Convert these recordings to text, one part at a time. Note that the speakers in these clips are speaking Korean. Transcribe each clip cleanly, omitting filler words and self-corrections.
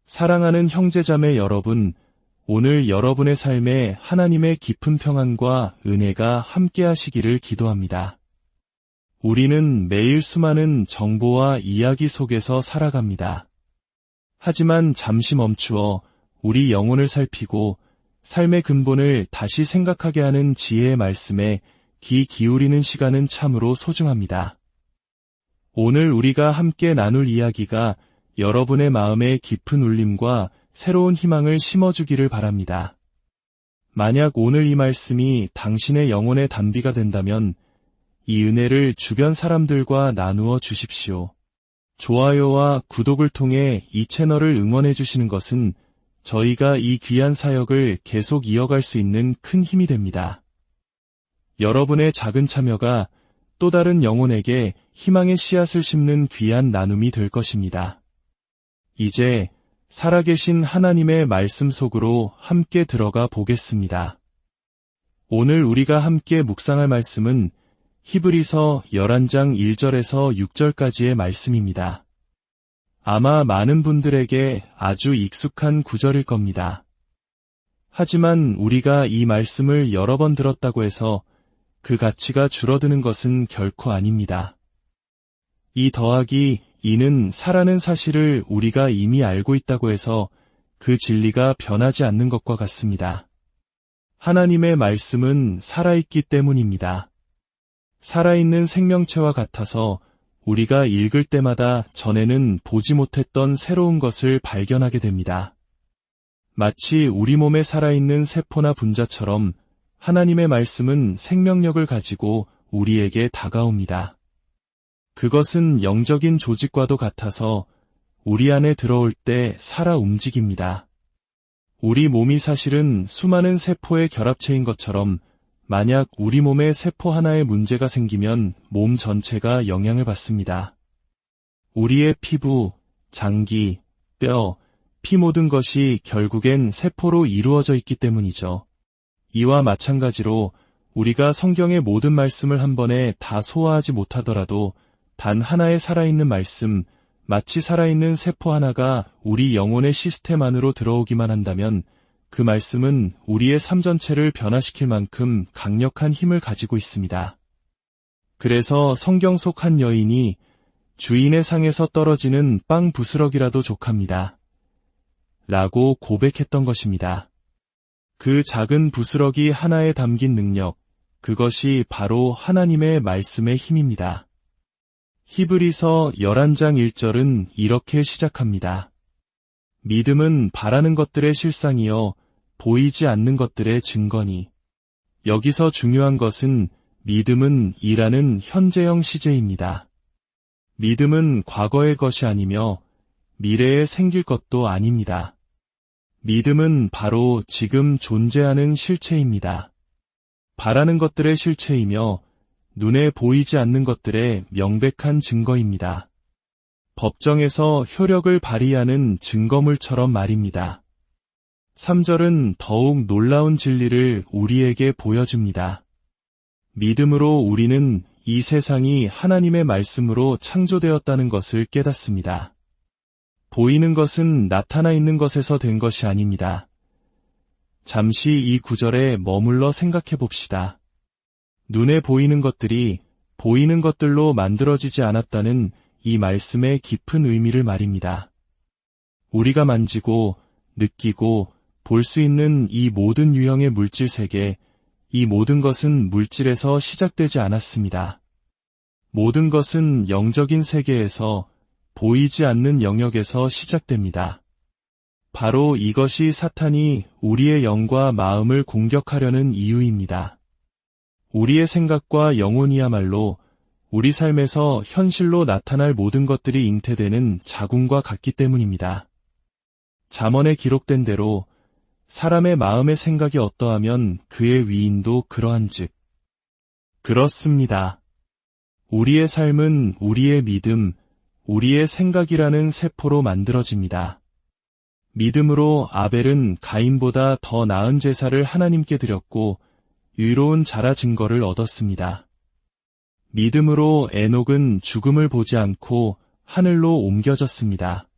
사랑하는 형제자매 여러분, 오늘 여러분의 삶에 하나님의 깊은 평안과 은혜가 함께하시기를 기도합니다. 우리는 매일 수많은 정보와 이야기 속에서 살아갑니다. 하지만 잠시 멈추어 우리 영혼을 살피고 삶의 근본을 다시 생각하게 하는 지혜의 말씀에 귀 기울이는 시간은 참으로 소중합니다. 오늘 우리가 함께 나눌 이야기가 여러분의 마음에 깊은 울림과 새로운 희망을 심어주기를 바랍니다. 만약 오늘 이 말씀이 당신의 영혼의 단비가 된다면 이 은혜를 주변 사람들과 나누어 주십시오. 좋아요와 구독을 통해 이 채널을 응원해 주시는 것은 저희가 이 귀한 사역을 계속 이어갈 수 있는 큰 힘이 됩니다. 여러분의 작은 참여가 또 다른 영혼에게 희망의 씨앗을 심는 귀한 나눔이 될 것입니다. 이제 살아계신 하나님의 말씀 속으로 함께 들어가 보겠습니다. 오늘 우리가 함께 묵상할 말씀은 히브리서 11장 1절에서 6절까지의 말씀입니다. 아마 많은 분들에게 아주 익숙한 구절일 겁니다. 하지만 우리가 이 말씀을 여러 번 들었다고 해서 그 가치가 줄어드는 것은 결코 아닙니다. 이 더하기 이는 4라는 사실을 우리가 이미 알고 있다고 해서 그 진리가 변하지 않는 것과 같습니다. 하나님의 말씀은 살아있기 때문입니다. 살아있는 생명체와 같아서 우리가 읽을 때마다 전에는 보지 못했던 새로운 것을 발견하게 됩니다. 마치 우리 몸에 살아있는 세포나 분자처럼 하나님의 말씀은 생명력을 가지고 우리에게 다가옵니다. 그것은 영적인 조직과도 같아서 우리 안에 들어올 때 살아 움직입니다. 우리 몸이 사실은 수많은 세포의 결합체인 것처럼 만약 우리 몸에 세포 하나에 문제가 생기면 몸 전체가 영향을 받습니다. 우리의 피부, 장기, 뼈, 피 모든 것이 결국엔 세포로 이루어져 있기 때문이죠. 이와 마찬가지로 우리가 성경의 모든 말씀을 한 번에 다 소화하지 못하더라도 단 하나의 살아있는 말씀, 마치 살아있는 세포 하나가 우리 영혼의 시스템 안으로 들어오기만 한다면 그 말씀은 우리의 삶 전체를 변화시킬 만큼 강력한 힘을 가지고 있습니다. 그래서 성경 속 한 여인이 주인의 상에서 떨어지는 빵 부스럭이라도 족합니다. 라고 고백했던 것입니다. 그 작은 부스럭이 하나에 담긴 능력, 그것이 바로 하나님의 말씀의 힘입니다. 히브리서 11장 1절은 이렇게 시작합니다. 믿음은 바라는 것들의 실상이요 보이지 않는 것들의 증거니. 여기서 중요한 것은 믿음은 이라는 현재형 시제입니다. 믿음은 과거의 것이 아니며 미래에 생길 것도 아닙니다. 믿음은 바로 지금 존재하는 실체입니다. 바라는 것들의 실체이며 눈에 보이지 않는 것들의 명백한 증거입니다. 법정에서 효력을 발휘하는 증거물처럼 말입니다. 3절은 더욱 놀라운 진리를 우리에게 보여줍니다. 믿음으로 우리는 이 세상이 하나님의 말씀으로 창조되었다는 것을 깨닫습니다. 보이는 것은 나타나 있는 것에서 된 것이 아닙니다. 잠시 이 구절에 머물러 생각해 봅시다. 눈에 보이는 것들이 보이는 것들로 만들어지지 않았다는 이 말씀의 깊은 의미를 말입니다. 우리가 만지고 느끼고 볼 수 있는 이 모든 유형의 물질 세계, 이 모든 것은 물질에서 시작되지 않았습니다. 모든 것은 영적인 세계에서 보이지 않는 영역에서 시작됩니다. 바로 이것이 사탄이 우리의 영과 마음을 공격하려는 이유입니다. 우리의 생각과 영혼이야말로 우리 삶에서 현실로 나타날 모든 것들이 잉태되는 자궁과 같기 때문입니다. 잠언에 기록된 대로 사람의 마음의 생각이 어떠하면 그의 위인도 그러한즉. 그렇습니다. 우리의 삶은 우리의 믿음, 우리의 생각이라는 세포로 만들어집니다. 믿음으로 아벨은 가인보다 더 나은 제사를 하나님께 드렸고 의로운 자라 증거를 얻었습니다. 믿음으로 에녹은 죽음을 보지 않고 하늘로 옮겨졌습니다.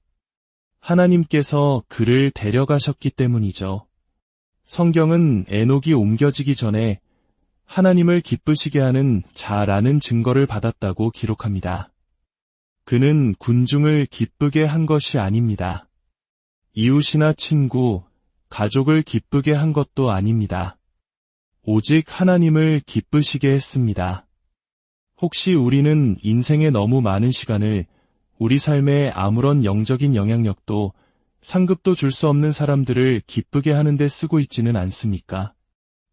하나님께서 그를 데려가셨기 때문이죠. 성경은 에녹이 옮겨지기 전에 하나님을 기쁘시게 하는 자라는 증거를 받았다고 기록합니다. 그는 군중을 기쁘게 한 것이 아닙니다. 이웃이나 친구, 가족을 기쁘게 한 것도 아닙니다. 오직 하나님을 기쁘시게 했습니다. 혹시 우리는 인생의 너무 많은 시간을 우리 삶에 아무런 영적인 영향력도 상급도 줄 수 없는 사람들을 기쁘게 하는데 쓰고 있지는 않습니까?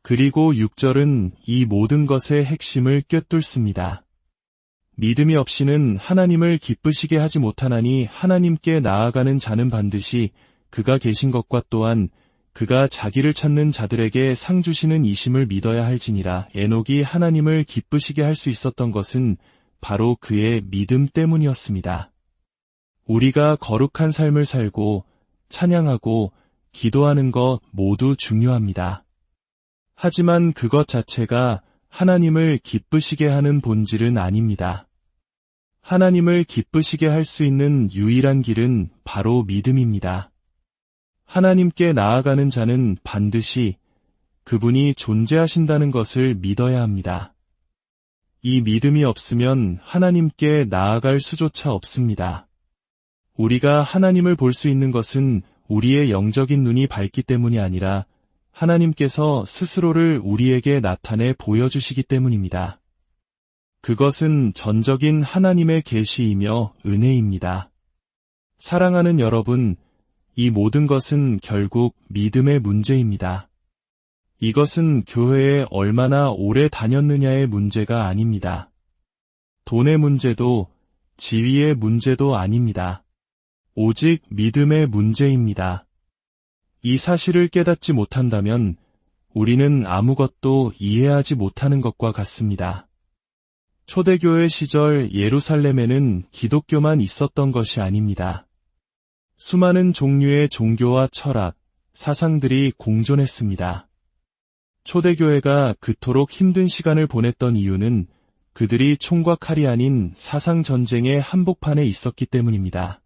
그리고 6절은 이 모든 것의 핵심을 꿰뚫습니다. 믿음이 없이는 하나님을 기쁘시게 하지 못하나니 하나님께 나아가는 자는 반드시 그가 계신 것과 또한 그가 자기를 찾는 자들에게 상 주시는 이심을 믿어야 할지니라. 에녹이 하나님을 기쁘시게 할 수 있었던 것은 바로 그의 믿음 때문이었습니다. 우리가 거룩한 삶을 살고 찬양하고 기도하는 것 모두 중요합니다. 하지만 그것 자체가 하나님을 기쁘시게 하는 본질은 아닙니다. 하나님을 기쁘시게 할 수 있는 유일한 길은 바로 믿음입니다. 하나님께 나아가는 자는 반드시 그분이 존재하신다는 것을 믿어야 합니다. 이 믿음이 없으면 하나님께 나아갈 수조차 없습니다. 우리가 하나님을 볼 수 있는 것은 우리의 영적인 눈이 밝기 때문이 아니라 하나님께서 스스로를 우리에게 나타내 보여주시기 때문입니다. 그것은 전적인 하나님의 계시이며 은혜입니다. 사랑하는 여러분, 이 모든 것은 결국 믿음의 문제입니다. 이것은 교회에 얼마나 오래 다녔느냐의 문제가 아닙니다. 돈의 문제도 지위의 문제도 아닙니다. 오직 믿음의 문제입니다. 이 사실을 깨닫지 못한다면 우리는 아무것도 이해하지 못하는 것과 같습니다. 초대교회 시절 예루살렘에는 기독교만 있었던 것이 아닙니다. 수많은 종류의 종교와 철학, 사상들이 공존했습니다. 초대교회가 그토록 힘든 시간을 보냈던 이유는 그들이 총과 칼이 아닌 사상전쟁의 한복판에 있었기 때문입니다.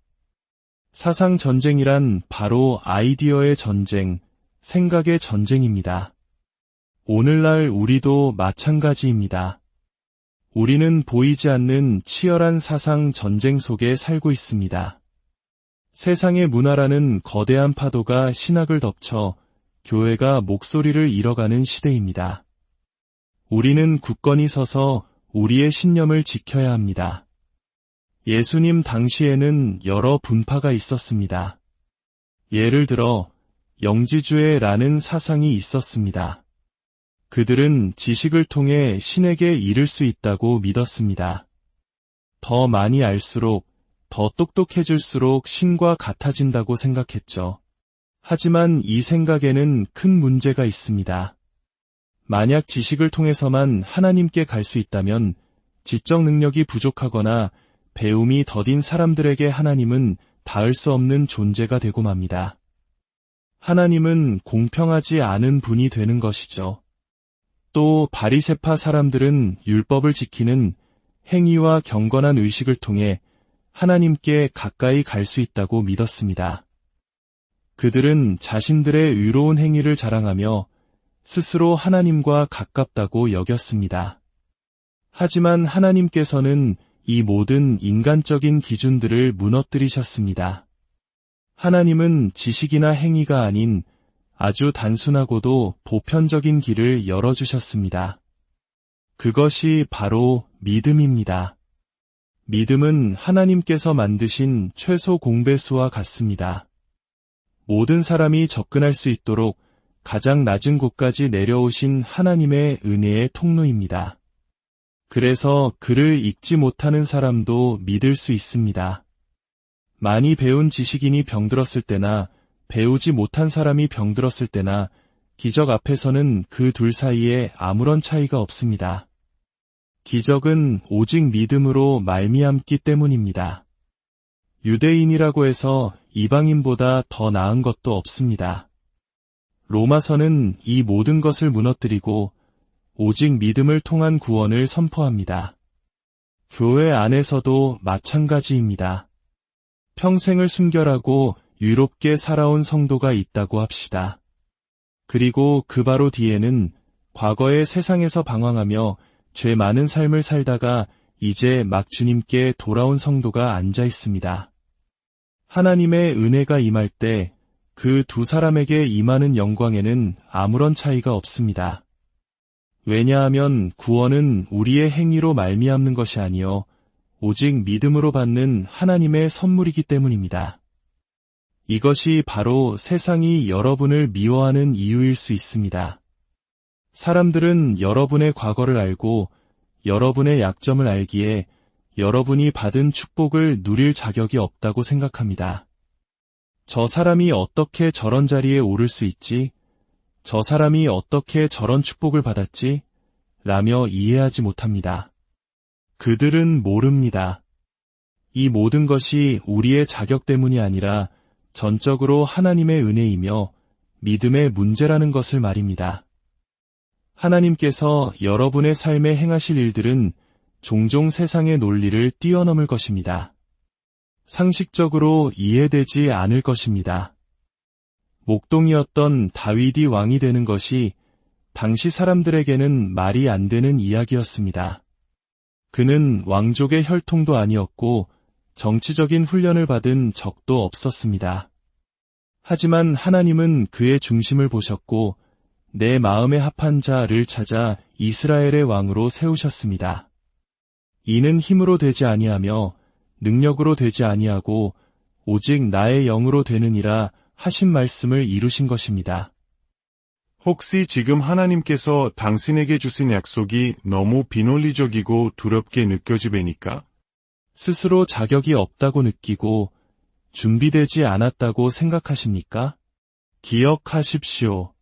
사상전쟁이란 바로 아이디어의 전쟁, 생각의 전쟁입니다. 오늘날 우리도 마찬가지입니다. 우리는 보이지 않는 치열한 사상 전쟁 속에 살고 있습니다. 세상의 문화라는 거대한 파도가 신학을 덮쳐 교회가 목소리를 잃어가는 시대입니다. 우리는 굳건히 서서 우리의 신념을 지켜야 합니다. 예수님 당시에는 여러 분파가 있었습니다. 예를 들어 영지주의라는 사상이 있었습니다. 그들은 지식을 통해 신에게 이를 수 있다고 믿었습니다. 더 많이 알수록 더 똑똑해질수록 신과 같아진다고 생각했죠. 하지만 이 생각에는 큰 문제가 있습니다. 만약 지식을 통해서만 하나님께 갈 수 있다면 지적 능력이 부족하거나 배움이 더딘 사람들에게 하나님은 닿을 수 없는 존재가 되고 맙니다. 하나님은 공평하지 않은 분이 되는 것이죠. 또 바리새파 사람들은 율법을 지키는 행위와 경건한 의식을 통해 하나님께 가까이 갈 수 있다고 믿었습니다. 그들은 자신들의 의로운 행위를 자랑하며 스스로 하나님과 가깝다고 여겼습니다. 하지만 하나님께서는 이 모든 인간적인 기준들을 무너뜨리셨습니다. 하나님은 지식이나 행위가 아닌 아주 단순하고도 보편적인 길을 열어주셨습니다. 그것이 바로 믿음입니다. 믿음은 하나님께서 만드신 최소 공배수와 같습니다. 모든 사람이 접근할 수 있도록 가장 낮은 곳까지 내려오신 하나님의 은혜의 통로입니다. 그래서 그를 읽지 못하는 사람도 믿을 수 있습니다. 많이 배운 지식인이 병들었을 때나 배우지 못한 사람이 병들었을 때나 기적 앞에서는 그 둘 사이에 아무런 차이가 없습니다. 기적은 오직 믿음으로 말미암기 때문입니다. 유대인이라고 해서 이방인보다 더 나은 것도 없습니다. 로마서는 이 모든 것을 무너뜨리고 오직 믿음을 통한 구원을 선포합니다. 교회 안에서도 마찬가지입니다. 평생을 순결하고 유롭게 살아온 성도가 있다고 합시다. 그리고 그 바로 뒤에는 과거의 세상에서 방황하며 죄 많은 삶을 살다가 이제 막 주님께 돌아온 성도가 앉아 있습니다. 하나님의 은혜가 임할 때 그 두 사람에게 임하는 영광에는 아무런 차이가 없습니다. 왜냐하면 구원은 우리의 행위로 말미암는 것이 아니요 오직 믿음으로 받는 하나님의 선물이기 때문입니다. 이것이 바로 세상이 여러분을 미워하는 이유일 수 있습니다. 사람들은 여러분의 과거를 알고 여러분의 약점을 알기에 여러분이 받은 축복을 누릴 자격이 없다고 생각합니다. 저 사람이 어떻게 저런 자리에 오를 수 있지? 저 사람이 어떻게 저런 축복을 받았지? 라며 이해하지 못합니다. 그들은 모릅니다. 이 모든 것이 우리의 자격 때문이 아니라 전적으로 하나님의 은혜이며 믿음의 문제라는 것을 말입니다. 하나님께서 여러분의 삶에 행하실 일들은 종종 세상의 논리를 뛰어넘을 것입니다. 상식적으로 이해되지 않을 것입니다. 목동이었던 다윗이 왕이 되는 것이 당시 사람들에게는 말이 안 되는 이야기였습니다. 그는 왕족의 혈통도 아니었고 정치적인 훈련을 받은 적도 없었습니다. 하지만 하나님은 그의 중심을 보셨고 내 마음에 합한 자를 찾아 이스라엘의 왕으로 세우셨습니다. 이는 힘으로 되지 아니하며 능력으로 되지 아니하고 오직 나의 영으로 되느니라 하신 말씀을 이루신 것입니다. 혹시 지금 하나님께서 당신에게 주신 약속이 너무 비논리적이고 두렵게 느껴지니까? 스스로 자격이 없다고 느끼고 준비되지 않았다고 생각하십니까? 기억하십시오.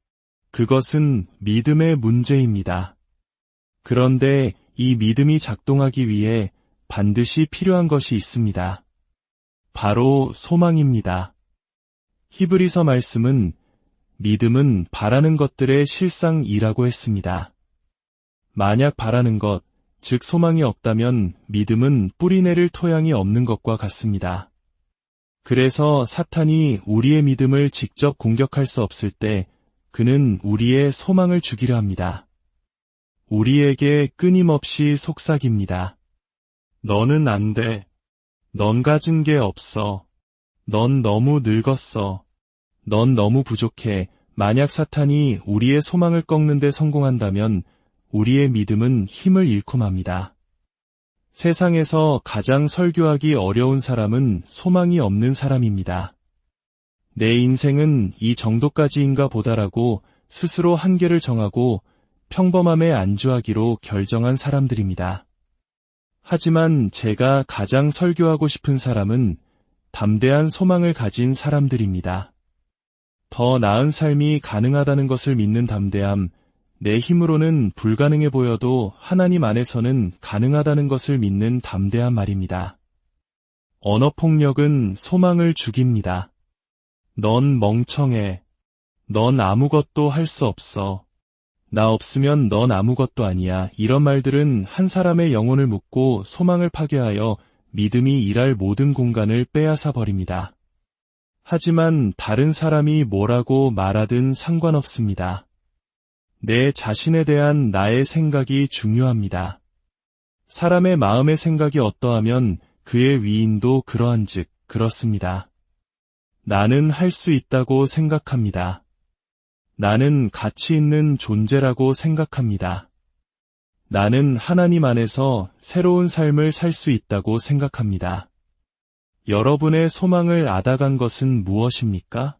그것은 믿음의 문제입니다. 그런데 이 믿음이 작동하기 위해 반드시 필요한 것이 있습니다. 바로 소망입니다. 히브리서 말씀은 믿음은 바라는 것들의 실상이라고 했습니다. 만약 바라는 것, 즉 소망이 없다면 믿음은 뿌리내릴 토양이 없는 것과 같습니다. 그래서 사탄이 우리의 믿음을 직접 공격할 수 없을 때 그는 우리의 소망을 죽이려 합니다. 우리에게 끊임없이 속삭입니다. 너는 안 돼. 넌 가진 게 없어. 넌 너무 늙었어. 넌 너무 부족해. 만약 사탄이 우리의 소망을 꺾는 데 성공한다면 우리의 믿음은 힘을 잃고 맙니다. 세상에서 가장 설교하기 어려운 사람은 소망이 없는 사람입니다. 내 인생은 이 정도까지인가 보다라고 스스로 한계를 정하고 평범함에 안주하기로 결정한 사람들입니다. 하지만 제가 가장 설교하고 싶은 사람은 담대한 소망을 가진 사람들입니다. 더 나은 삶이 가능하다는 것을 믿는 담대함, 내 힘으로는 불가능해 보여도 하나님 안에서는 가능하다는 것을 믿는 담대한 말입니다. 언어폭력은 소망을 죽입니다. 넌 멍청해. 넌 아무것도 할 수 없어. 나 없으면 넌 아무것도 아니야. 이런 말들은 한 사람의 영혼을 묻고 소망을 파괴하여 믿음이 일할 모든 공간을 빼앗아 버립니다. 하지만 다른 사람이 뭐라고 말하든 상관없습니다. 내 자신에 대한 나의 생각이 중요합니다. 사람의 마음의 생각이 어떠하면 그의 위인도 그러한즉 그렇습니다. 나는 할 수 있다고 생각합니다. 나는 가치 있는 존재라고 생각합니다. 나는 하나님 안에서 새로운 삶을 살 수 있다고 생각합니다. 여러분의 소망을 앗아간 것은 무엇입니까?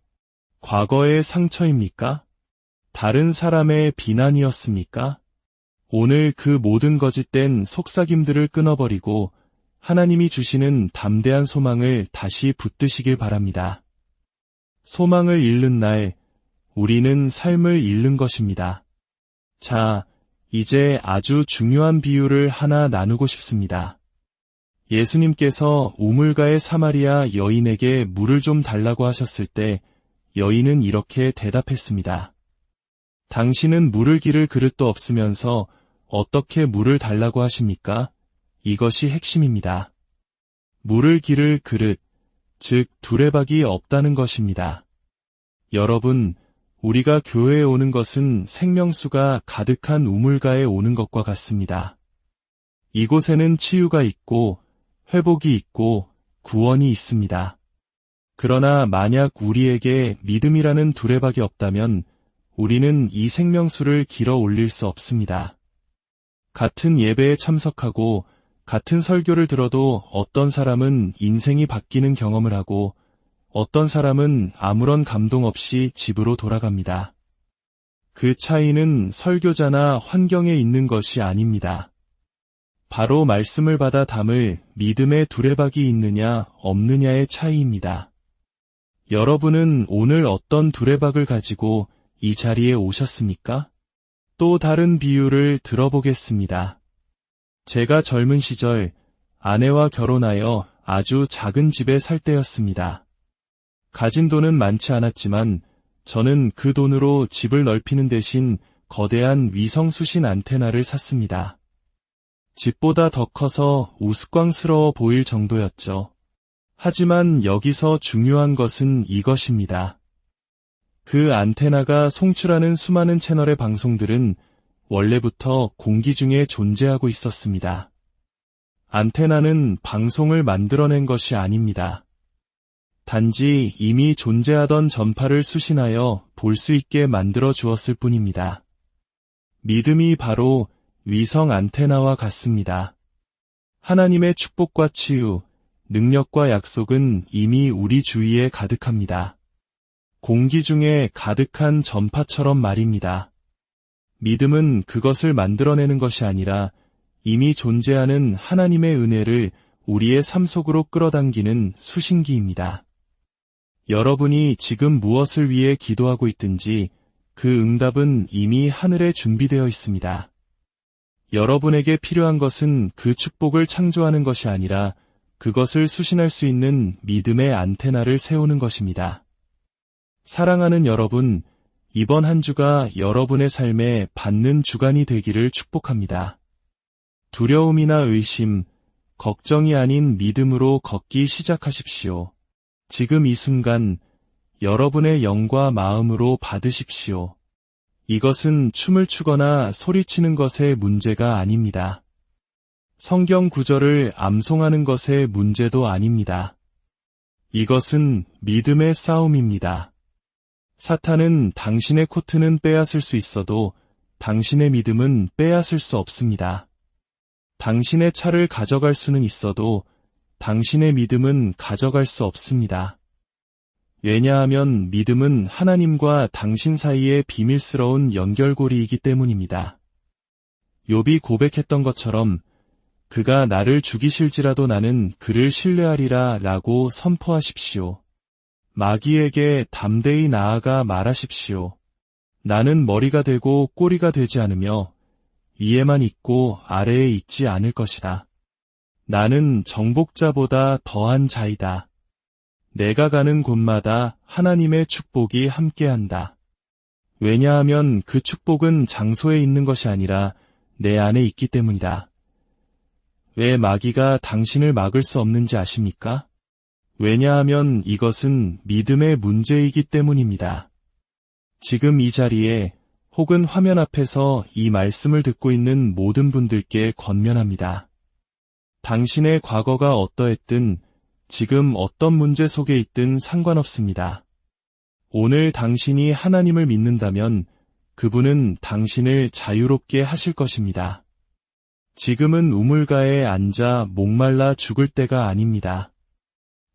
과거의 상처입니까? 다른 사람의 비난이었습니까? 오늘 그 모든 거짓된 속삭임들을 끊어버리고 하나님이 주시는 담대한 소망을 다시 붙드시길 바랍니다. 소망을 잃는 날, 우리는 삶을 잃는 것입니다. 자, 이제 아주 중요한 비유를 하나 나누고 싶습니다. 예수님께서 우물가의 사마리아 여인에게 물을 좀 달라고 하셨을 때 여인은 이렇게 대답했습니다. 당신은 물을 기를 그릇도 없으면서 어떻게 물을 달라고 하십니까? 이것이 핵심입니다. 물을 기를 그릇, 즉 두레박이 없다는 것입니다. 여러분, 우리가 교회에 오는 것은 생명수가 가득한 우물가에 오는 것과 같습니다. 이곳에는 치유가 있고 회복이 있고 구원이 있습니다. 그러나 만약 우리에게 믿음이라는 두레박이 없다면 우리는 이 생명수를 길어 올릴 수 없습니다. 같은 예배에 참석하고 같은 설교를 들어도 어떤 사람은 인생이 바뀌는 경험을 하고 어떤 사람은 아무런 감동 없이 집으로 돌아갑니다. 그 차이는 설교자나 환경에 있는 것이 아닙니다. 바로 말씀을 받아 담을 믿음의 두레박이 있느냐 없느냐의 차이입니다. 여러분은 오늘 어떤 두레박을 가지고 이 자리에 오셨습니까? 또 다른 비유를 들어보겠습니다. 제가 젊은 시절 아내와 결혼하여 아주 작은 집에 살 때였습니다. 가진 돈은 많지 않았지만 저는 그 돈으로 집을 넓히는 대신 거대한 위성 수신 안테나를 샀습니다. 집보다 더 커서 우스꽝스러워 보일 정도였죠. 하지만 여기서 중요한 것은 이것입니다. 그 안테나가 송출하는 수많은 채널의 방송들은 원래부터 공기 중에 존재하고 있었습니다. 안테나는 방송을 만들어낸 것이 아닙니다. 단지 이미 존재하던 전파를 수신하여 볼 수 있게 만들어 주었을 뿐입니다. 믿음이 바로 위성 안테나와 같습니다. 하나님의 축복과 치유, 능력과 약속은 이미 우리 주위에 가득합니다. 공기 중에 가득한 전파처럼 말입니다. 믿음은 그것을 만들어내는 것이 아니라 이미 존재하는 하나님의 은혜를 우리의 삶 속으로 끌어당기는 수신기입니다. 여러분이 지금 무엇을 위해 기도하고 있든지 그 응답은 이미 하늘에 준비되어 있습니다. 여러분에게 필요한 것은 그 축복을 창조하는 것이 아니라 그것을 수신할 수 있는 믿음의 안테나를 세우는 것입니다. 사랑하는 여러분, 이번 한 주가 여러분의 삶에 받는 주간이 되기를 축복합니다. 두려움이나 의심, 걱정이 아닌 믿음으로 걷기 시작하십시오. 지금 이 순간 여러분의 영과 마음으로 받으십시오. 이것은 춤을 추거나 소리치는 것의 문제가 아닙니다. 성경 구절을 암송하는 것의 문제도 아닙니다. 이것은 믿음의 싸움입니다. 사탄은 당신의 코트는 빼앗을 수 있어도 당신의 믿음은 빼앗을 수 없습니다. 당신의 차를 가져갈 수는 있어도 당신의 믿음은 가져갈 수 없습니다. 왜냐하면 믿음은 하나님과 당신 사이의 비밀스러운 연결고리이기 때문입니다. 욥이 고백했던 것처럼 그가 나를 죽이실지라도 나는 그를 신뢰하리라 라고 선포하십시오. 마귀에게 담대히 나아가 말하십시오. 나는 머리가 되고 꼬리가 되지 않으며 위에만 있고 아래에 있지 않을 것이다. 나는 정복자보다 더한 자이다. 내가 가는 곳마다 하나님의 축복이 함께한다. 왜냐하면 그 축복은 장소에 있는 것이 아니라 내 안에 있기 때문이다. 왜 마귀가 당신을 막을 수 없는지 아십니까? 왜냐하면 이것은 믿음의 문제이기 때문입니다. 지금 이 자리에 혹은 화면 앞에서 이 말씀을 듣고 있는 모든 분들께 권면합니다. 당신의 과거가 어떠했든 지금 어떤 문제 속에 있든 상관없습니다. 오늘 당신이 하나님을 믿는다면 그분은 당신을 자유롭게 하실 것입니다. 지금은 우물가에 앉아 목말라 죽을 때가 아닙니다.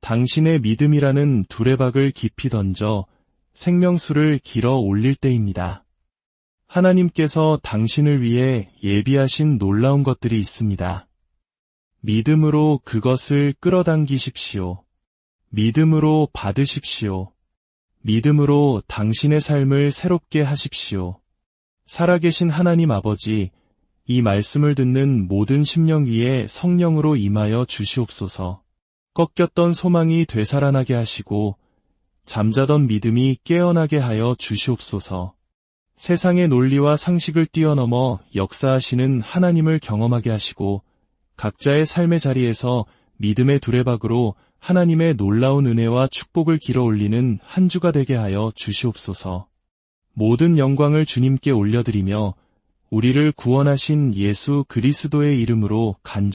당신의 믿음이라는 두레박을 깊이 던져 생명수를 길어 올릴 때입니다. 하나님께서 당신을 위해 예비하신 놀라운 것들이 있습니다. 믿음으로 그것을 끌어당기십시오. 믿음으로 받으십시오. 믿음으로 당신의 삶을 새롭게 하십시오. 살아계신 하나님 아버지, 이 말씀을 듣는 모든 심령 위에 성령으로 임하여 주시옵소서. 꺾였던 소망이 되살아나게 하시고 잠자던 믿음이 깨어나게 하여 주시옵소서. 세상의 논리와 상식을 뛰어넘어 역사하시는 하나님을 경험하게 하시고 각자의 삶의 자리에서 믿음의 두레박으로 하나님의 놀라운 은혜와 축복을 길어올리는 한 주가 되게 하여 주시옵소서. 모든 영광을 주님께 올려드리며 우리를 구원하신 예수 그리스도의 이름으로 간절히